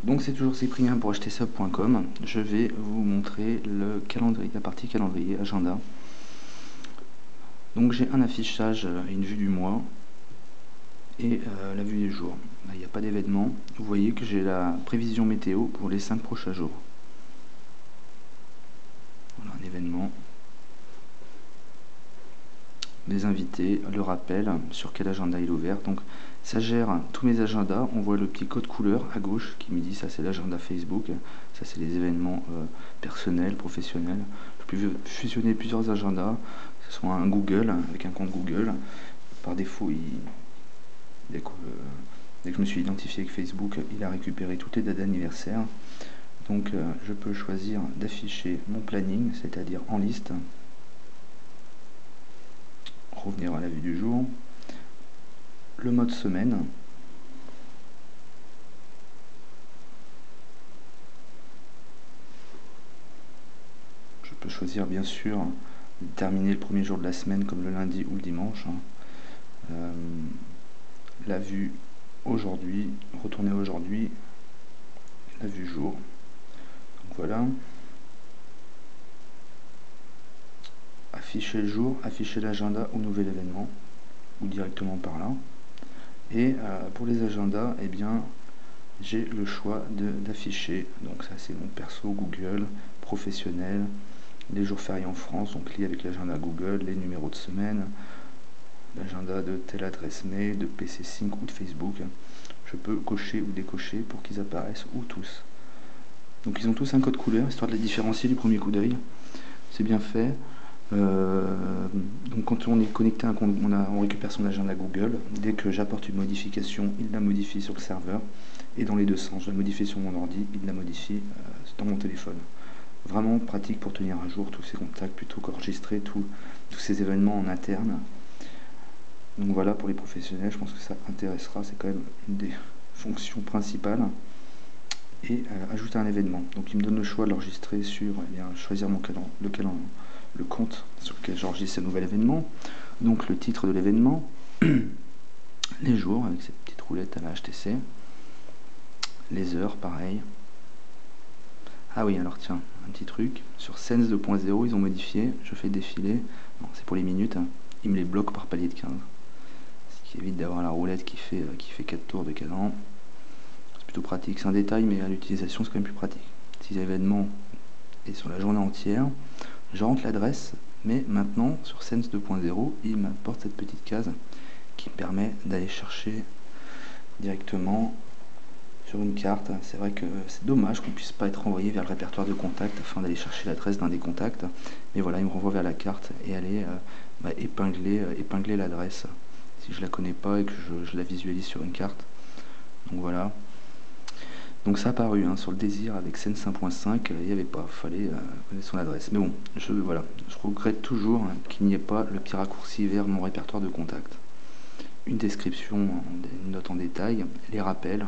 Donc c'est toujours Cyprien pour achetetsub.com. Je vais vous montrer le calendrier, la partie calendrier, agenda. Donc j'ai un affichage et une vue du mois et la vue des jours. Là, il n'y a pas d'événement. Vous voyez que j'ai la prévision météo pour les 5 prochains jours. Voilà un événement. Des invités, le rappel sur quel agenda il est ouvert. Donc ça gère tous mes agendas. On voit le petit code couleur à gauche qui me dit ça c'est l'agenda Facebook, ça c'est les événements personnels, professionnels. Je peux fusionner plusieurs agendas, que ce soit un Google avec un compte Google. Par défaut, dès que je me suis identifié avec Facebook, il a récupéré toutes les dates d'anniversaire. Donc je peux choisir d'afficher mon planning, c'est-à-dire en liste. Revenir à la vue du jour, le mode semaine, je peux choisir bien sûr de terminer le premier jour de la semaine comme le lundi ou le dimanche, la vue aujourd'hui, retourner aujourd'hui, la vue jour, donc voilà, afficher le jour, afficher l'agenda ou nouvel événement, ou directement par là. Et pour les agendas, eh bien, j'ai le choix d'afficher. Donc ça c'est mon perso Google, professionnel, les jours fériés en France, donc lié avec l'agenda Google, les numéros de semaine, l'agenda de telle adresse mail, de PC Sync ou de Facebook. Je peux cocher ou décocher pour qu'ils apparaissent ou tous. Donc ils ont tous un code couleur, histoire de les différencier du premier coup d'œil. C'est bien fait. Donc quand on est connecté à un compte, on récupère son agenda Google. Dès que j'apporte une modification, il la modifie sur le serveur. Et dans les deux sens, je la modifie sur mon ordi, il la modifie dans mon téléphone. Vraiment pratique pour tenir à jour tous ces contacts, plutôt qu'enregistrer tous ces événements en interne. Donc voilà, pour les professionnels, je pense que ça intéressera, c'est quand même une des fonctions principales. Et ajouter un événement. Donc il me donne le choix de l'enregistrer sur, choisir le compte sur lequel j'enregistre ce nouvel événement. Donc le titre de l'événement, les jours avec cette petite roulette à la HTC, les heures pareil. Ah oui, alors tiens, un petit truc, sur Sense 2.0 ils ont modifié, je fais défiler, non c'est pour les minutes, ils me les bloquent par palier de 15, ce qui évite d'avoir la roulette qui fait 4 tours de cadran. C'est plutôt pratique, c'est un détail mais à l'utilisation c'est quand même plus pratique. Si l'événement est sur la journée entière, je rentre l'adresse, mais maintenant sur Sense 2.0 il m'apporte cette petite case qui permet d'aller chercher directement sur une carte. C'est vrai que c'est dommage qu'on puisse pas être renvoyé vers le répertoire de contacts afin d'aller chercher l'adresse d'un des contacts, mais voilà, il me renvoie vers la carte et aller épingler l'adresse si je la connais pas et que je la visualise sur une carte. Donc voilà, donc ça a apparu sur le désir avec Sense 1.5, il n'y avait pas, fallait connaître son adresse, mais bon, je regrette toujours qu'il n'y ait pas le petit raccourci vers mon répertoire de contacts. Une description, une note en détail, les rappels,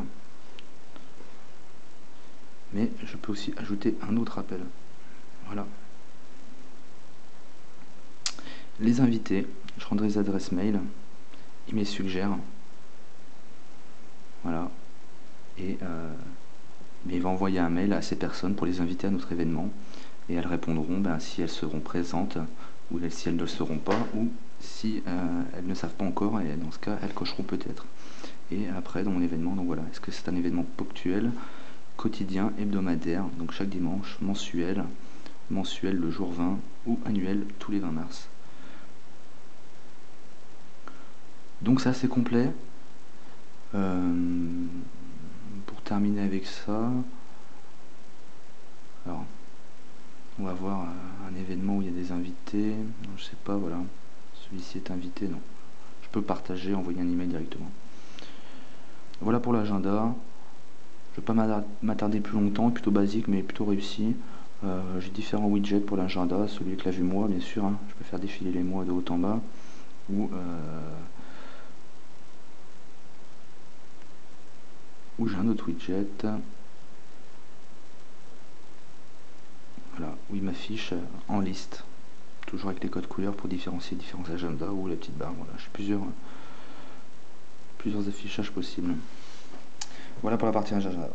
mais je peux aussi ajouter un autre appel. Voilà. Les invités, je rendrai les adresses mail, ils me les suggèrent. Voilà. Et il va envoyer un mail à ces personnes pour les inviter à notre événement. Et elles répondront si elles seront présentes, ou si elles ne le seront pas, ou si elles ne savent pas encore, et dans ce cas, elles cocheront peut-être. Et après, dans mon événement, donc voilà, est-ce que c'est un événement ponctuel, quotidien, hebdomadaire, donc chaque dimanche, mensuel le jour 20 ou annuel tous les 20 mars. Donc ça c'est complet. Pour terminer avec ça, alors on va voir un événement où il y a des invités. Non, je sais pas, voilà, celui-ci est invité, non. Je peux partager, envoyer un email directement. Voilà pour l'agenda. Je ne vais pas m'attarder plus longtemps, plutôt basique mais plutôt réussi. J'ai différents widgets pour l'agenda, celui avec la vue mois bien sûr, je peux faire défiler les mois de haut en bas, ou j'ai un autre widget, voilà, où il m'affiche en liste, toujours avec les codes couleurs pour différencier différents agendas, ou la petite barre, voilà, j'ai plusieurs affichages possibles. Voilà pour la partie agenda.